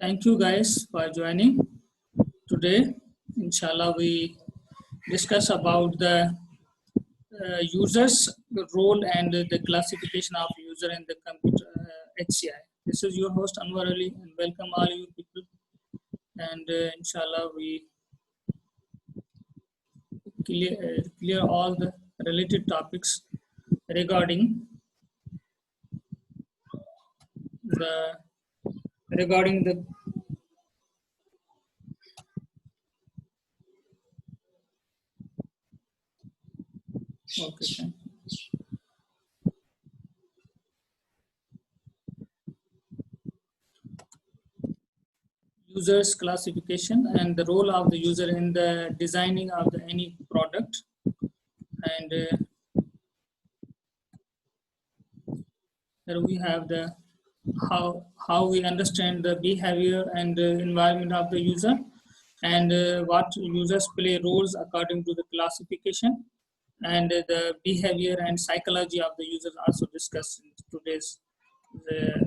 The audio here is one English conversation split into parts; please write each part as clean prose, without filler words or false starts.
Thank you guys for joining. Today, inshallah, we discuss about the users role and the classification of user in the computer HCI. This is your host Anwar Ali and welcome all you people. And inshallah, we clear all the related topics regarding the regarding the okay. Thank you. Users classification and the role of the user in the designing of the any product, and here we have the how we understand the behavior and the environment of the user, and what users play roles according to the classification, and the behavior and psychology of the users also discussed in today's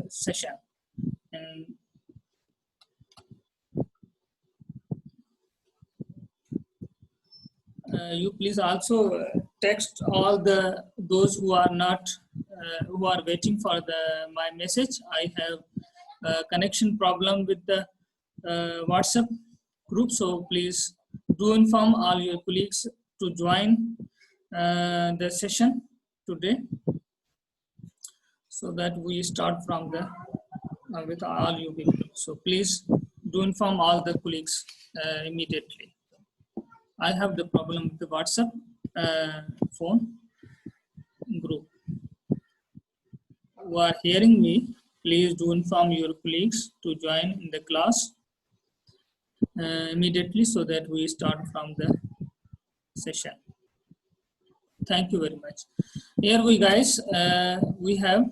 session. And you please also text all those who are not who are waiting for my message. I have a connection problem with the WhatsApp group, so please do inform all your colleagues to join the session today, so that we start from the with all you people. So please do inform all the colleagues immediately. I have the problem with the WhatsApp phone group. Who are hearing me, please do inform your colleagues to join in the class immediately, so that we start from the session. Thank you very much. Here we guys, we have,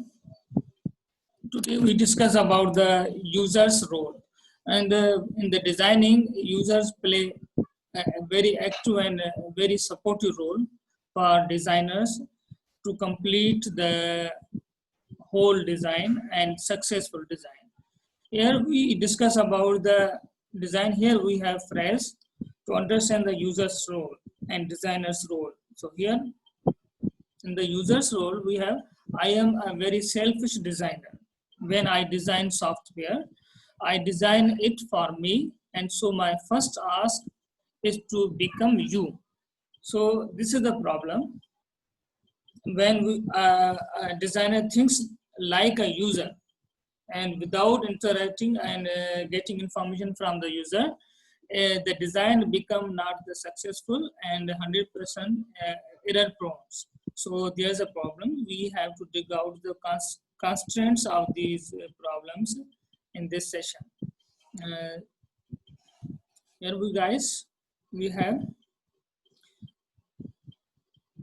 today we discuss about the user's role, and in the designing, users play a very active and very supportive role for designers to complete the whole design and successful design. Here we discuss about the design. Here we have phrase to understand the user's role and designer's role. So here in the user's role, we have, I am a very selfish designer. When I design software, I design it for me, and so my first ask is to become you. So this is the problem. When a designer thinks like a user, and without interacting and getting information from the user, the design become not the successful and 100% error prone. So there's a problem. We have to dig out the constraints of these problems in this session. Here we guys, we have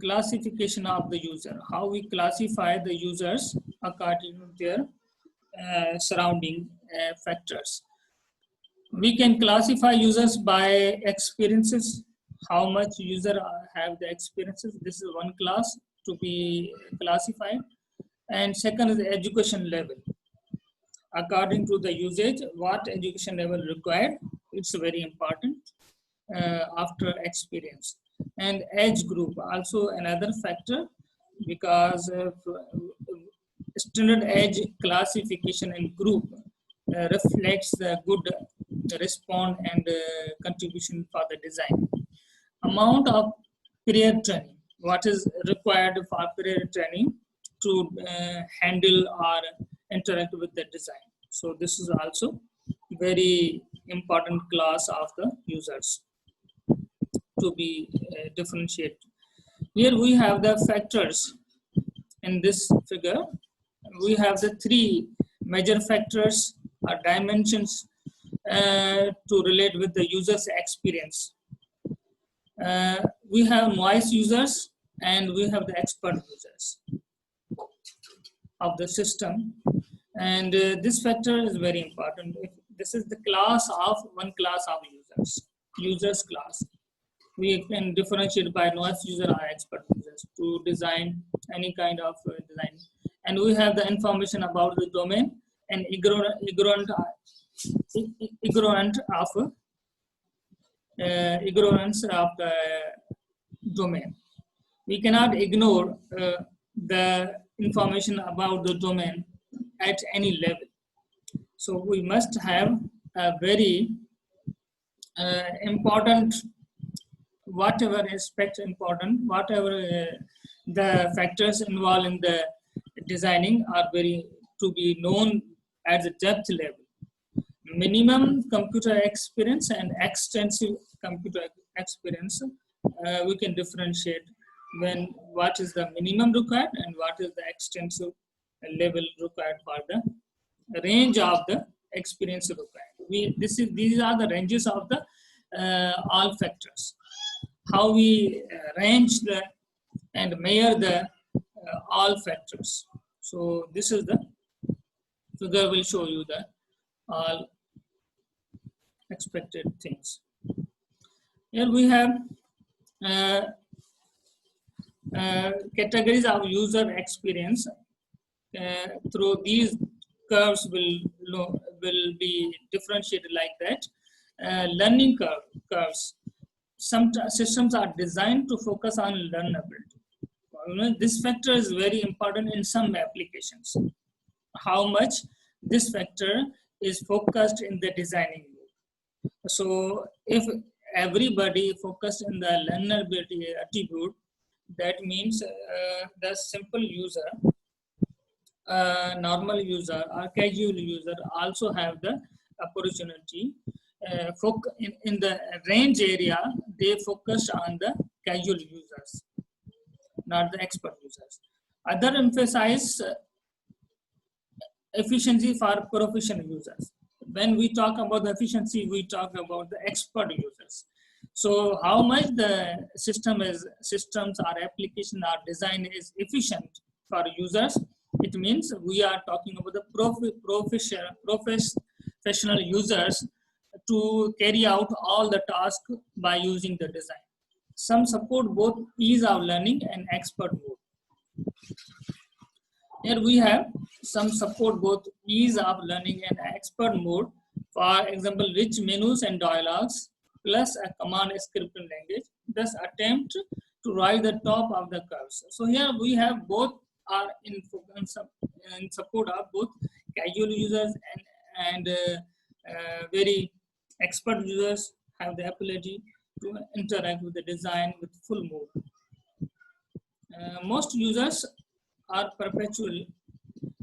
classification of the user, how we classify the users according to their surrounding factors. We can classify users by experiences, how much user have the experiences. This is one class to be classified. And second is the education level. According to the usage, what education level required, it's very important after experience. And age group, also another factor, because of standard age classification and group reflects the good response and contribution for the design. Amount of period training, what is required for period training to handle or interact with the design. So this is also very important class of the users to be differentiated. Here we have the factors. In this figure, we have the three major factors or dimensions to relate with the user's experience. We have novice users and we have the expert users of the system, and this factor is very important. This is the class of one class of users class. We can differentiate by novice user or expert users to design any kind of design. and we have the information about the domain and ignorant ignorance of the domain. We cannot ignore the information about the domain at any level. So we must have a very important, whatever aspect important, whatever the factors involved in the designing are very to be known at the depth level. Minimum computer experience and extensive computer experience, we can differentiate when what is the minimum required and what is the extensive level required for the range of the experience required. These are the ranges of the all factors. How we range the and measure the all factors. So this is the figure will show you the all expected things. Here we have categories of user experience. Through these curves will be differentiated like that. Learning curves. Some systems are designed to focus on learnability. This factor is very important in some applications. How much this factor is focused in the designing. So if everybody focused in the learnability attribute, that means the simple user, normal user or casual user also have the opportunity. In the range area, they focus on the casual users, not the expert users. Other emphasize efficiency for proficient users. When we talk about the efficiency, we talk about the expert users. So how much the systems or application or design is efficient for users, it means we are talking about the professional users to carry out all the tasks by using the design. Some support both ease of learning and expert mode. Here we have some support both ease of learning and expert mode. For example, rich menus and dialogues plus a command scripting language. Thus attempt to rise the top of the curves. So here we have both are in support of both casual users and very expert users have the ability to interact with the design with full mode. Most users are perpetual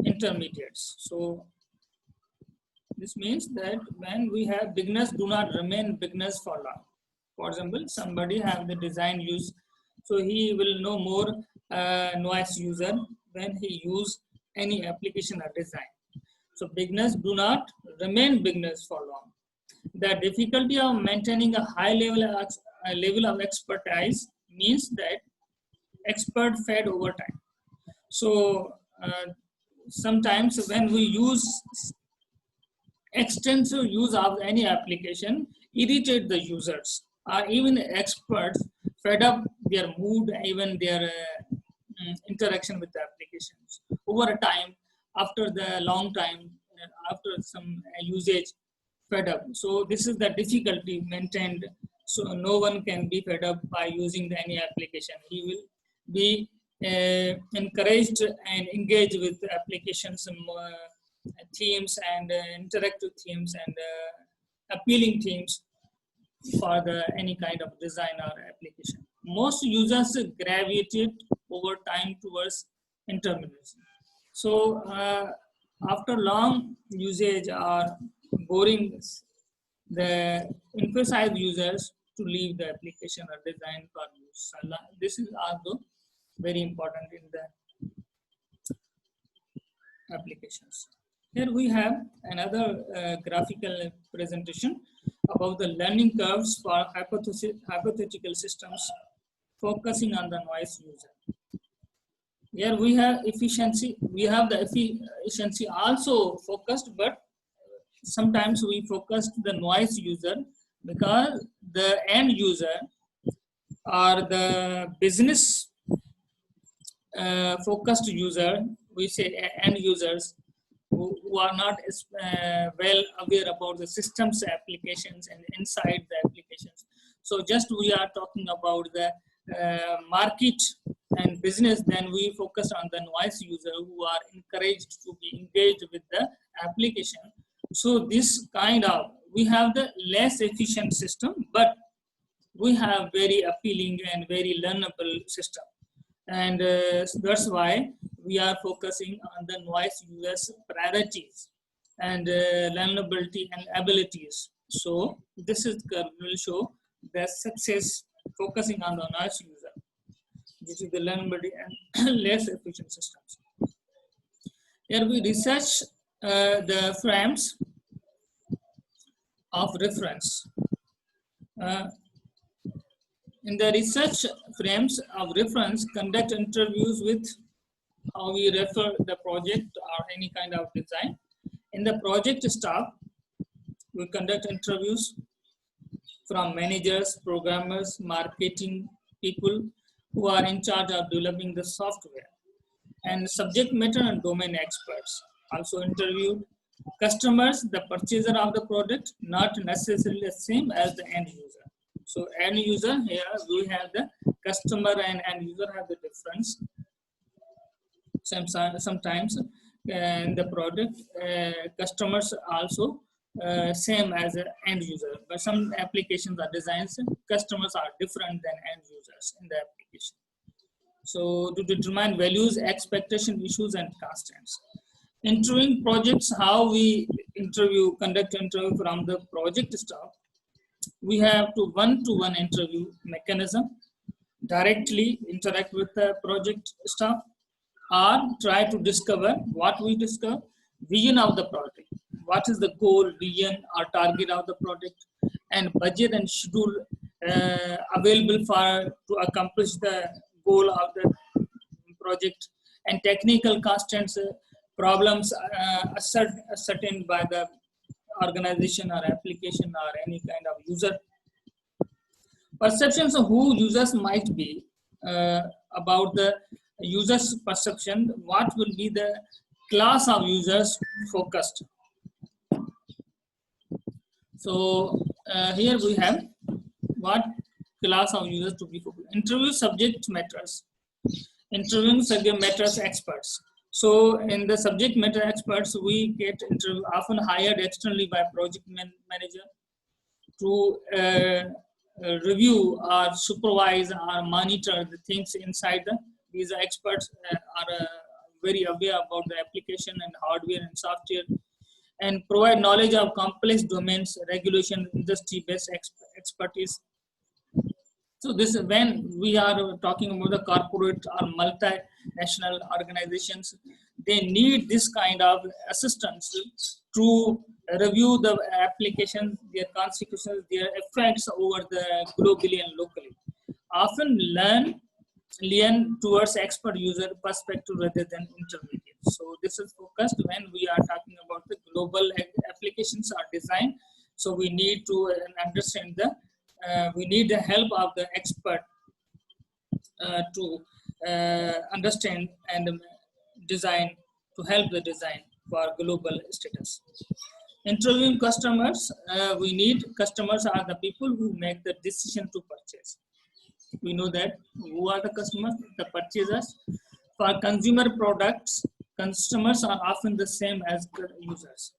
intermediates. So this means that when we have beginners do not remain beginners for long. For example, somebody have the design use, so he will know more noise user when he use any application or design. So beginners do not remain beginners for long. The difficulty of maintaining a high level of expertise means that expert fade over time. So sometimes when we use extensive use of any application, irritate the users or even experts fed up their mood, even their interaction with the applications. Over time, after the long time, after some usage, fed up. So this is the difficulty maintained. So no one can be fed up by using any application. He will be encouraged and engaged with the applications, themes and interactive themes and appealing themes for any kind of design or application. Most users gravitate over time towards intermediacy. So after long usage or boring, the emphasize users to leave the application or design for use. This is also very important in the applications. Here we have another graphical presentation about the learning curves for hypothetical systems focusing on the noise user. Here we have efficiency. We have the efficiency also focused, but sometimes we focus the noise user because the end user or the business focused user we say end users who are not well aware about the systems applications and inside the applications. So just we are talking about the market and business, then we focus on the noise user who are encouraged to be engaged with the application. So this kind of, we have the less efficient system, but we have very appealing and very learnable system. And that's why we are focusing on the noise users priorities and learnability and abilities. So this is will show the success focusing on the noise user. This is the learnability and less efficient systems. Here we research the frames of reference. In the research frames of reference, conduct interviews with how we refer the project or any kind of design. In the project staff, we conduct interviews from managers, programmers, marketing people who are in charge of developing the software, and subject matter and domain experts also interviewed. Customers, the purchaser of the product, not necessarily the same as the end user. So end user, here we have the customer and end user have the difference. Sometimes in the product, customers also same as an end user, but some applications are designs, customers are different than end users in the application. So to determine values, expectation, issues, and constants. Interviewing projects, how we conduct interview from the project staff. We have to one-to-one interview mechanism, directly interact with the project staff, or try to discover what we discover, vision of the project. What is the goal, vision, or target of the project, and budget and schedule available to accomplish the goal of the project, and technical constants, problems ascertained by the organization or application or any kind of user. Perceptions of who users might be, about the users' perception, what will be the class of users focused. So here we have what class of users to be focused. Interview subject matters. Interviewing subject matters experts. So in the subject matter experts, we get often hired externally by project manager to review or supervise or monitor the things inside the. These experts are very aware about the application and hardware and software, and provide knowledge of complex domains, regulation, industry-based expertise. So this, when we are talking about the corporate or multinational organizations, they need this kind of assistance to review the application, their consequences, their effects over the globally and locally. Often lean towards expert user perspective rather than intermediate. So this is focused when we are talking about the global applications are designed. So we need to understand the, we need the help of the expert to understand and design, to help the design for global status. Interviewing customers, we need customers are the people who make the decision to purchase. We know that who are the customers, the purchasers. For consumer products, customers are often the same as the users.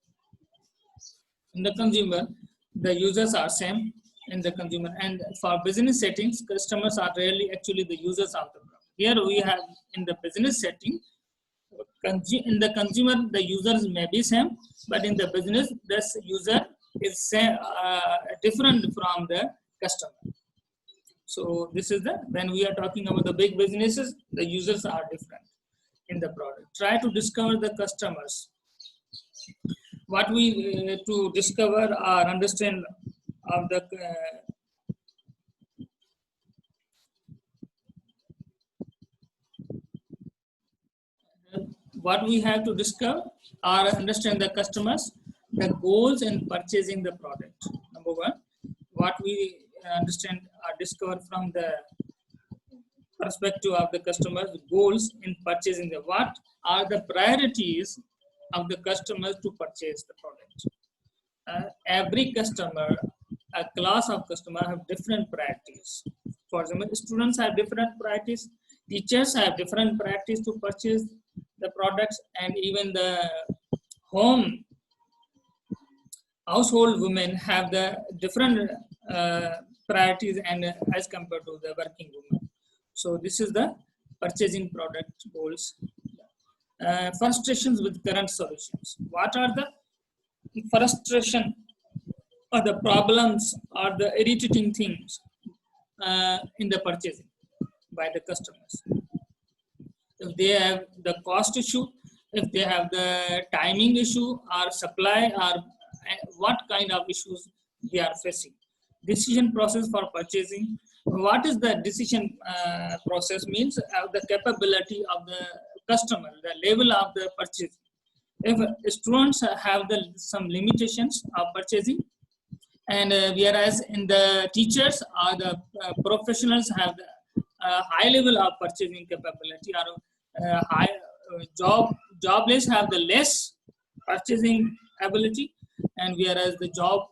In the consumer, the users are same in the consumer, and for business settings, customers are rarely actually the users of the product. Here we have in the business setting, in the consumer, the users may be same, but in the business, this user is same, different from the customer. So this is the, when we are talking about the big businesses, the users are different in the product. Try to discover the customers. What we to discover or understand of the what we have to discover or understand the customers, the goals in purchasing the product. Number one, what we understand or discover from the perspective of the customer's goals in purchasing the what are the priorities of the customers to purchase the product. Every customer, a class of customer have different priorities. For example, students have different priorities, teachers have different priorities to purchase the products, and even the home household women have the different priorities and as compared to the working women. So this is the purchasing product goals. Frustrations with current solutions. What are the frustration or the problems or the irritating things in the purchasing by the customers? If they have the cost issue, if they have the timing issue or supply, or what kind of issues they are facing. Decision process for purchasing. What is the decision process means? The capability of the customer, the level of the purchase. If students have some limitations of purchasing, and whereas in the teachers or the professionals have the high level of purchasing capability, or high jobless have the less purchasing ability, and whereas the job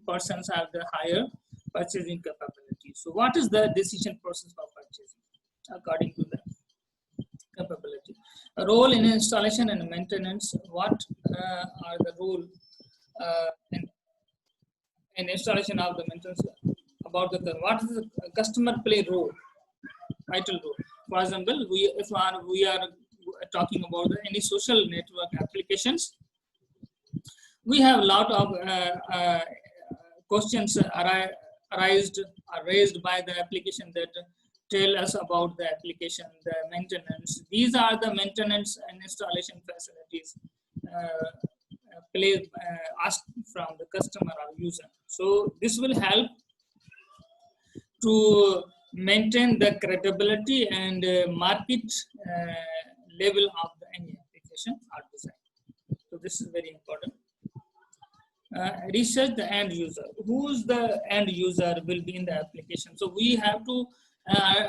persons have the higher purchasing capability. So what is the decision process for purchasing according to the capability? A role in installation and maintenance. What are the role in installation of the maintenance about the what is the customer play role, vital role? For example, if we are talking about any social network applications, we have a lot of questions raised by the application that tell us about the application, the maintenance. These are the maintenance and installation facilities asked from the customer or user. So this will help to maintain the credibility and market level of any application or design. So this is very important. Research the end user. Who's the end user will be in the application. So we have to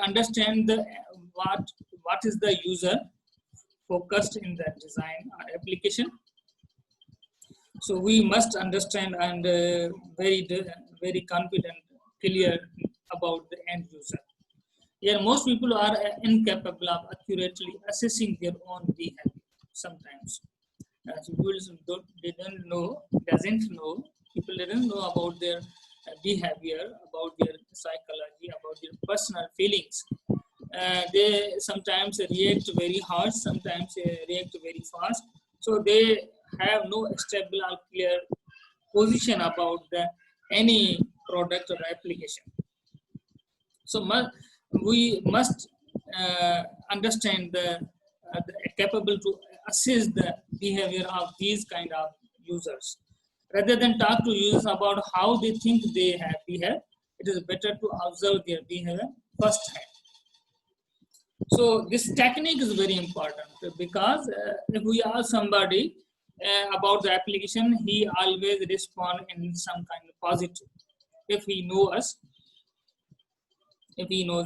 understand what is the user focused in the design or application. So we must understand and very confident, clear about the end user. Here, most people are incapable of accurately assessing their own behavior sometimes. People doesn't know, people didn't know about their behavior, about their psychology, about their personal feelings. They sometimes react very hard, sometimes react very fast. So they have no stable or clear position about any product or application. So we must understand the capable to assess the behavior of these kind of users. Rather than talk to users about how they think they have behaved, it is better to observe their behavior firsthand. So this technique is very important because if we ask somebody about the application, he always respond in some kind of positive. If he knows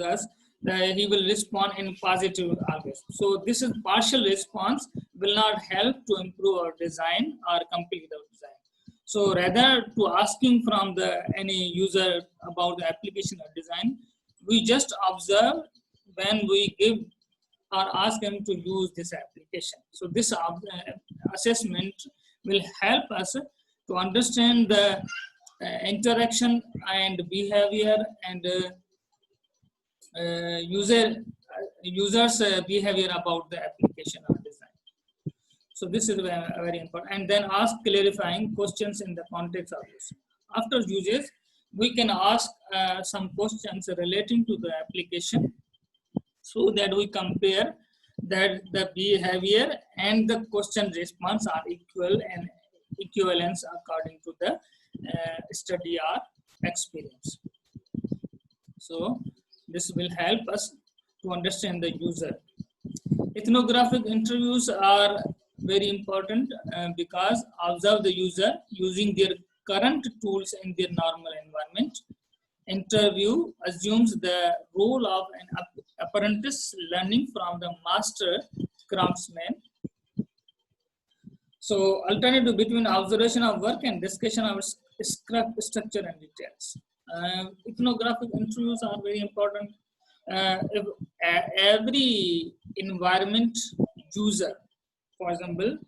us, he will respond in positive always. So this is partial response will not help to improve our design or complete our design. So rather to asking from any user about the application or design, we just observe when we give or ask him to use this application. So this assessment will help us to understand the interaction and behavior and users behavior about the application or design. So this is very important. And then ask clarifying questions in the context of this. After uses, we can ask some questions relating to the application so that we compare that the behavior and the question response are equal and equivalence according to the study or experience. So this will help us to understand the user. Ethnographic interviews are very important because observe the user using their current tools in their normal environment. Interview assumes the role of an apprentice learning from the master craftsman. So alternative between observation of work and discussion of structure and details. Ethnographic interviews are very important. Every environment user, for example,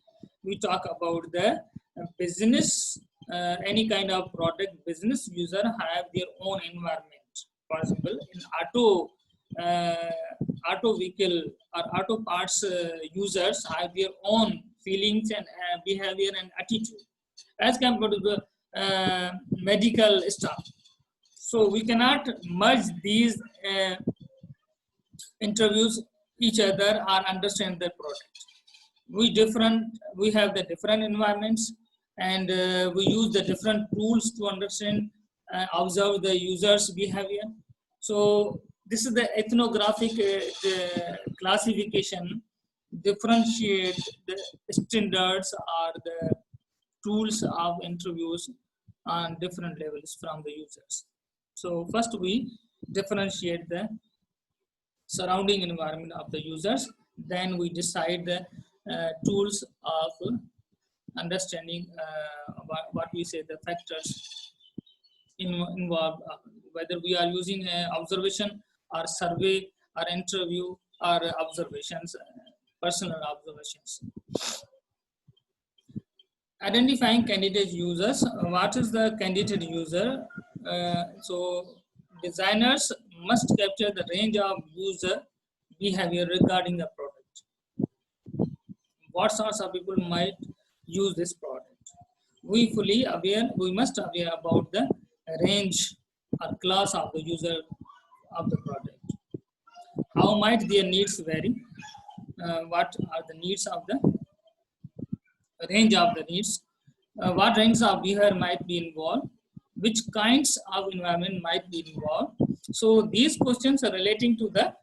we talk about the business, any kind of product business user have their own environment. For example, in auto vehicle or auto parts users have their own feelings and behavior and attitude as compared to the medical staff. So we cannot merge these interviews each other or understand the product. We have the different environments, and we use the different tools to understand observe the user's behavior. So this is the ethnographic classification, differentiate the standards or the tools of interviews on different levels from the users. So first we differentiate the surrounding environment of the users, then we decide the tools of understanding what we say the factors involved, whether we are using observation or survey or interview or observations, personal observations. Identifying candidate users. What is the candidate user? So designers must capture the range of user behavior regarding the product. What sorts of people might use this product? We must aware about the range or class of the user of the product. How might their needs vary? What are the needs of the range of the needs? What range of behavior might be involved? Which kinds of environment might be involved? So these questions are relating to the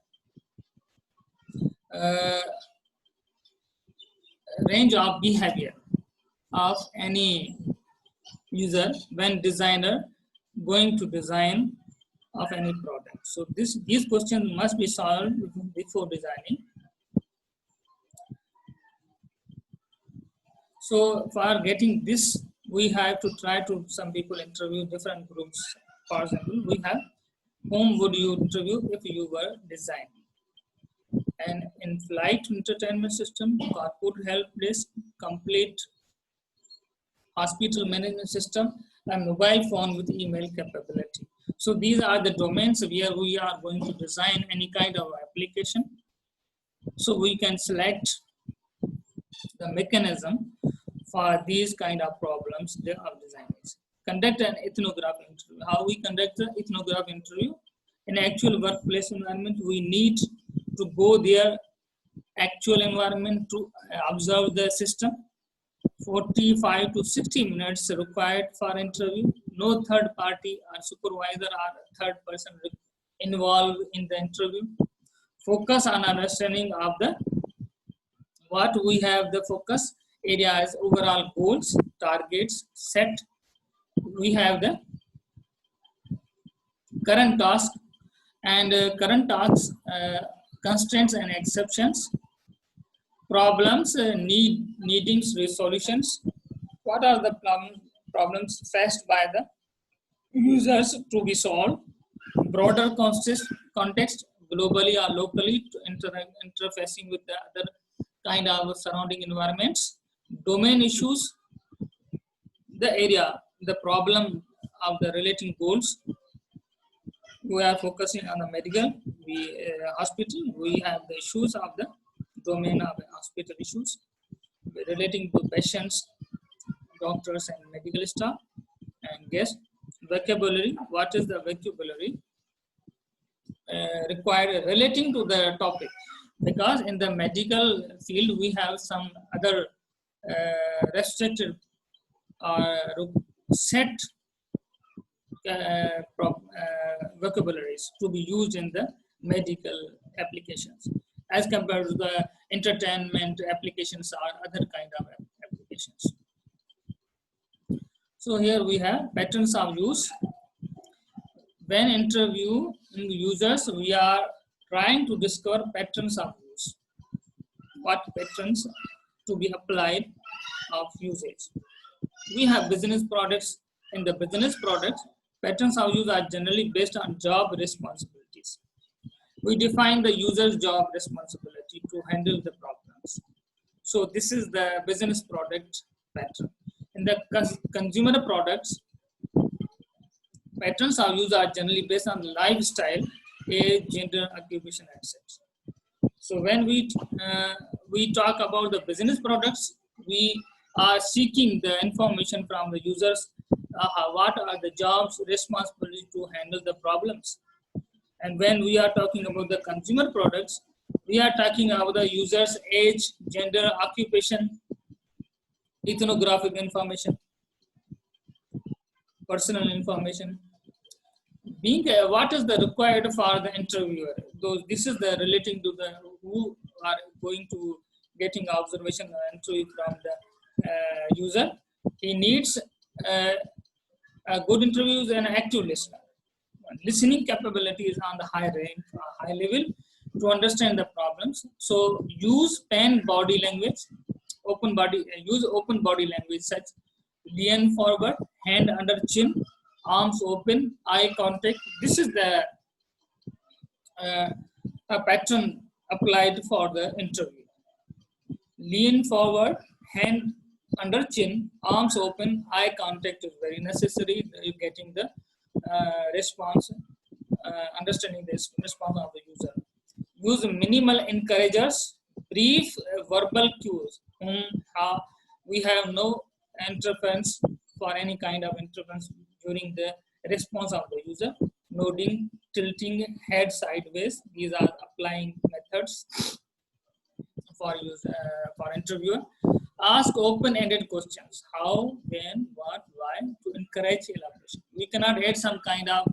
range of behavior of any user when designer going to design of any product. So these questions must be solved before designing. So for getting this, we have to try to some people interview different groups. For example, we have whom would you interview if you were designing? And in-flight entertainment system, corporate help desk, complete hospital management system, and mobile phone with email capability. So these are the domains where we are going to design any kind of application. So we can select the mechanism for these kind of problems of designers. Conduct an ethnographic interview. How we conduct the ethnographic interview? In actual workplace environment, we need to go there, actual environment to observe the system. 45 to 60 minutes required for interview. No third party or supervisor or third person involved in the interview. Focus on understanding of the what we have the focus areas, overall goals, targets set. We have the current task and current tasks, constraints and exceptions, problems, needing solutions. What are the problems faced by the users to be solved? Broader context, globally or locally, interfacing with the other kind of surrounding environments. Domain issues, the area, the problem of the relating goals. We are focusing on the medical, hospital. We have the issues of the domain of the hospital issues relating to patients, doctors, and medical staff, and guests. Vocabulary. What is the vocabulary required relating to the topic? Because in the medical field we have some other restricted set vocabularies to be used in the medical applications as compared to the entertainment applications or other kind of applications. So here we have patterns of use. When interviewing users, we are trying to discover patterns of use. What patterns to be applied of usage. We have business products. In the business products, patterns of use are generally based on job responsibilities. We define the user's job responsibility to handle the problems. So this is the business product pattern. In the consumer products, patterns of use are generally based on lifestyle, age, gender, occupation, etc. So when we talk about the business products, we are seeking the information from the users. What are the jobs responsibility to handle the problems? And when we are talking about the consumer products, we are talking about the user's age, gender, occupation, ethnographic information, personal information. Being what is the required for the interviewer? Those this is the relating to the who are going to getting observation entry from the user. He needs a good interviews and active listener. Listening capability is on the high level to understand the problems. So use pen body language, use open body language such lean forward, hand under chin, arms open, eye contact. This is the a pattern applied for the interview. Lean forward, hand under chin, arms open, eye contact is very necessary. You're getting the response, understanding the response of the user. Use minimal encouragers, brief verbal cues. We have no interference for any kind of interference during the response of the user. Nodding, tilting head sideways. These are applying methods for interviewer. Ask open-ended questions. How, when, what, why, to encourage elaboration. We cannot add some kind of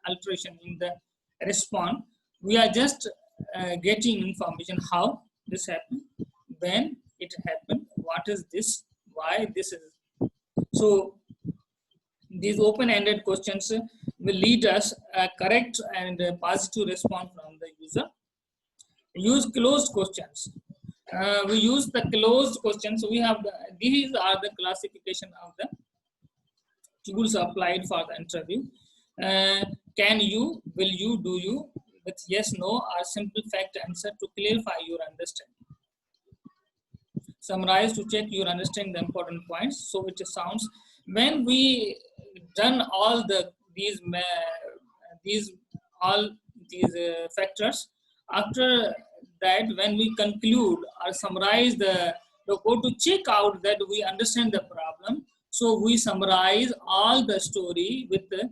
alteration in the response. We are just getting information how this happened, when it happened, what is this, why this is. So these open-ended questions will lead us a correct and a positive response from the user. Use closed questions. We use the closed questions. We have these are the classification of the tools applied for the interview. Can you, will you, do you, with yes, no, or simple fact answer to clarify your understanding. Summarize to check your understanding the important points. So it sounds when we done all these factors, after that when we conclude or summarize the go to check out that we understand the problem. So we summarize all the story with the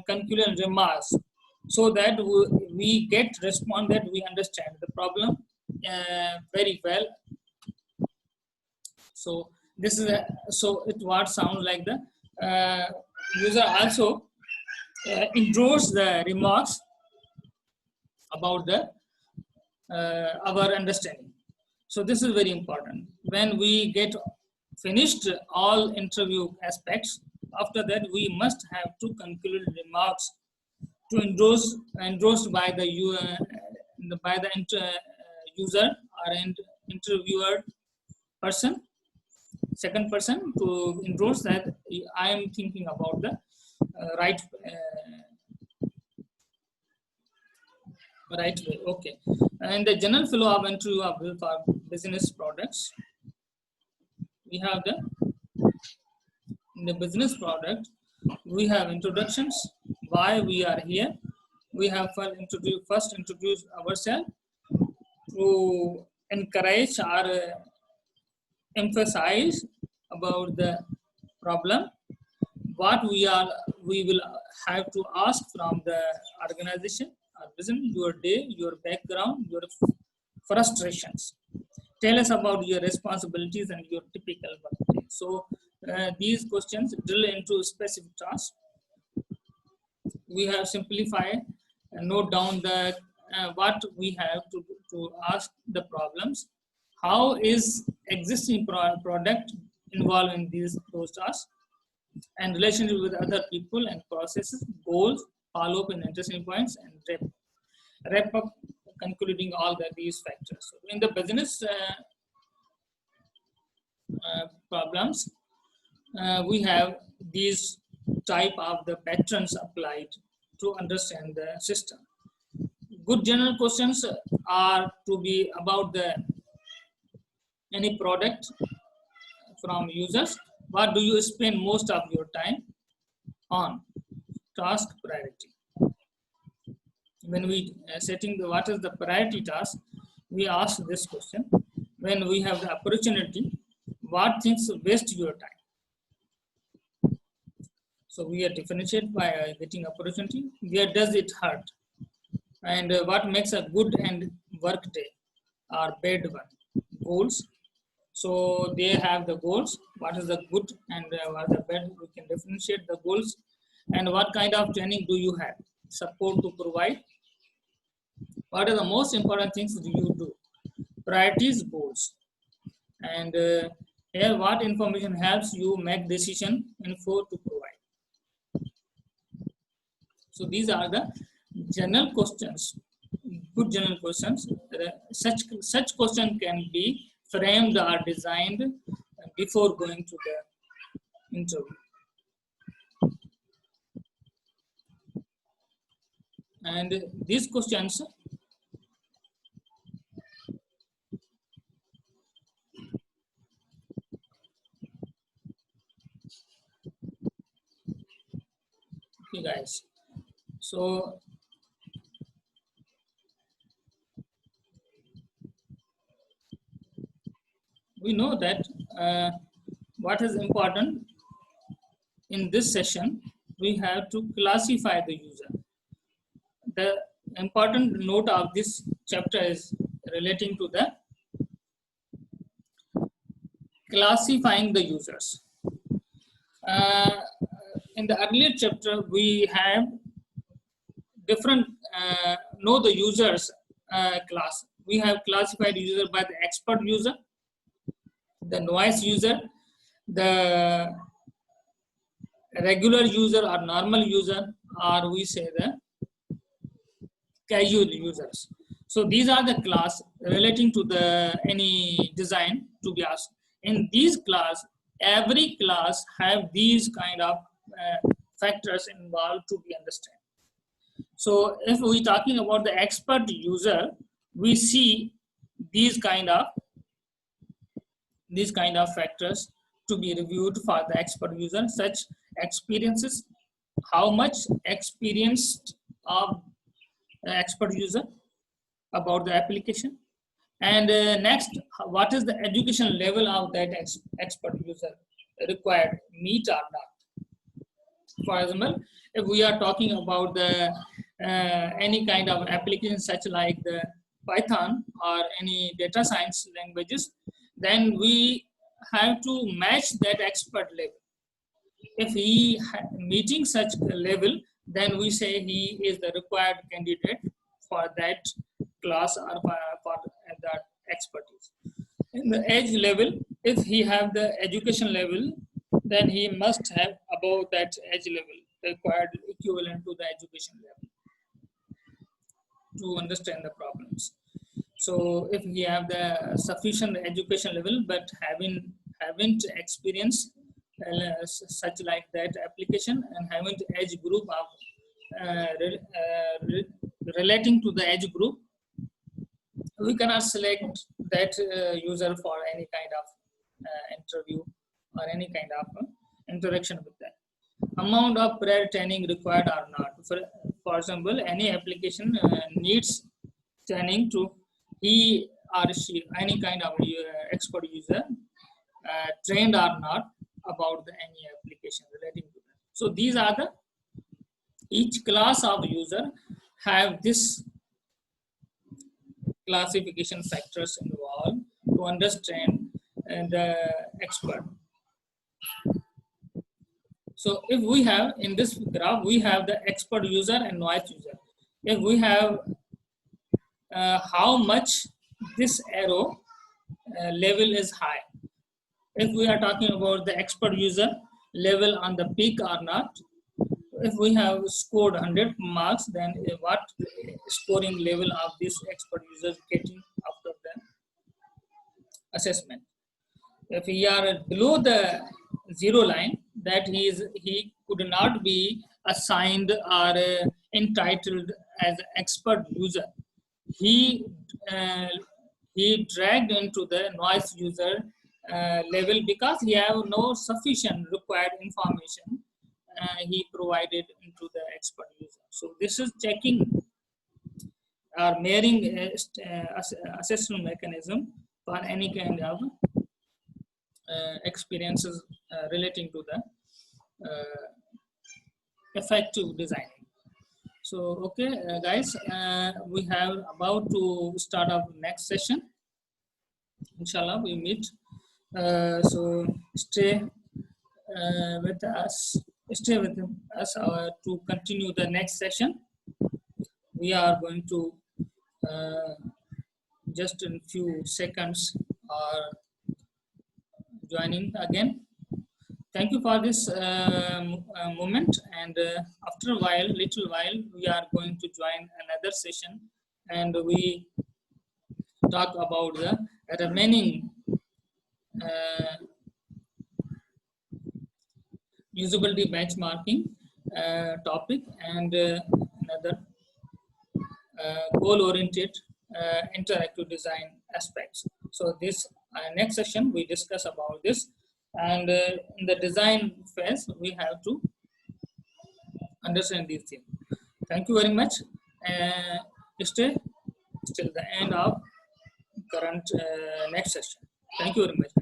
conclusion remarks, so that we get response that we understand the problem very well. So this is so it what sounds like the user also endorse the remarks about the our understanding. So this is very important. When we get finished all interview aspects, after that we must have to conclude remarks to endorsed by the user or interviewer person, second person, to endorse that I am thinking about the right way. Okay. And the general flow of interview for business products, we have in the business product, we have introductions, why we are here. We have first introduce ourselves to encourage or emphasize about the problem, what we will have to ask from the organization or business, your day, your background, your frustrations. Tell us about your responsibilities and your typical work. So these questions drill into specific tasks. We have simplified and note down the what we have to ask the problems. How is existing product involved in those tasks, and relationship with other people and processes, goals, follow-up and interesting points, and wrap up concluding all these factors. So in the business problems, we have these type of the patterns applied to understand the system. Good general questions are to be about the any product from users. What do you spend most of your time on? Task priority. When we setting the what is the priority task, we ask this question. When we have the opportunity, what things waste your time? So we are differentiate by getting opportunity. Where does it hurt? And what makes a good and work day or bad one? Goals. So they have the goals. What is the good and what is the bad? We can differentiate the goals. And what kind of training do you have? Support to provide. What are the most important things do you do? Priorities, goals. And here what information helps you make decision, info to provide. So these are the general questions, good general questions. Such question can be framed or designed before going to the interview. And these questions okay guys, so we know that what is important in this session, we have to classify the user. The important note of this chapter is relating to the classifying the users. In the earlier chapter, we have different know the users class. We have classified user by the expert user, the novice user, the regular user or normal user, or we say the casual users. So these are the class relating to the any design to be asked. In these class, every class have these kind of factors involved to be understand. So if we talking about the expert user, we see these kind of factors to be reviewed for the expert user, such experiences, how much experienced of expert user about the application, and next, what is the education level of that expert user required, meet or not. For example, if we are talking about the any kind of application such like the Python or any data science languages, then we have to match that expert level. If he meeting such level, then we say he is the required candidate for that class or for that expertise. In the age level, if he have the education level, then he must have above that age level, required equivalent to the education level to understand the problems. So if we have the sufficient education level but haven't experienced such like that application and haven't age group of relating to the age group, we cannot select that user for any kind of interview or any kind of interaction with that. Amount of prior training required or not. For example, any application needs training to he or she, any kind of expert user, trained or not about any application relating to that. So these are the, each class of user have this classification factors involved to understand the expert. So if we have in this graph, we have the expert user and novice user. If we have how much this arrow level is high. If we are talking about the expert user level on the peak or not, if we have scored 100 marks, then what scoring level of this expert user getting after the assessment? If we are below the zero line, that he could not be assigned or entitled as expert user. He uh, he dragged into the noise user level because he have no sufficient required information he provided into the expert user. So this is checking or marrying assessment mechanism for any kind of experiences relating to the effective design. So, okay, guys, we have about to start our next session. Inshallah, we meet. So, stay with us. Stay with us to continue the next session. We are going to just in few seconds are joining again. Thank you for this moment, and after a little while, we are going to join another session, and we talk about the remaining usability benchmarking topic and another goal-oriented interactive design aspects. So this next session we discuss about this, and in the design phase we have to understand these things. Thank you very much. Stay till the end of current next session. Thank you very much.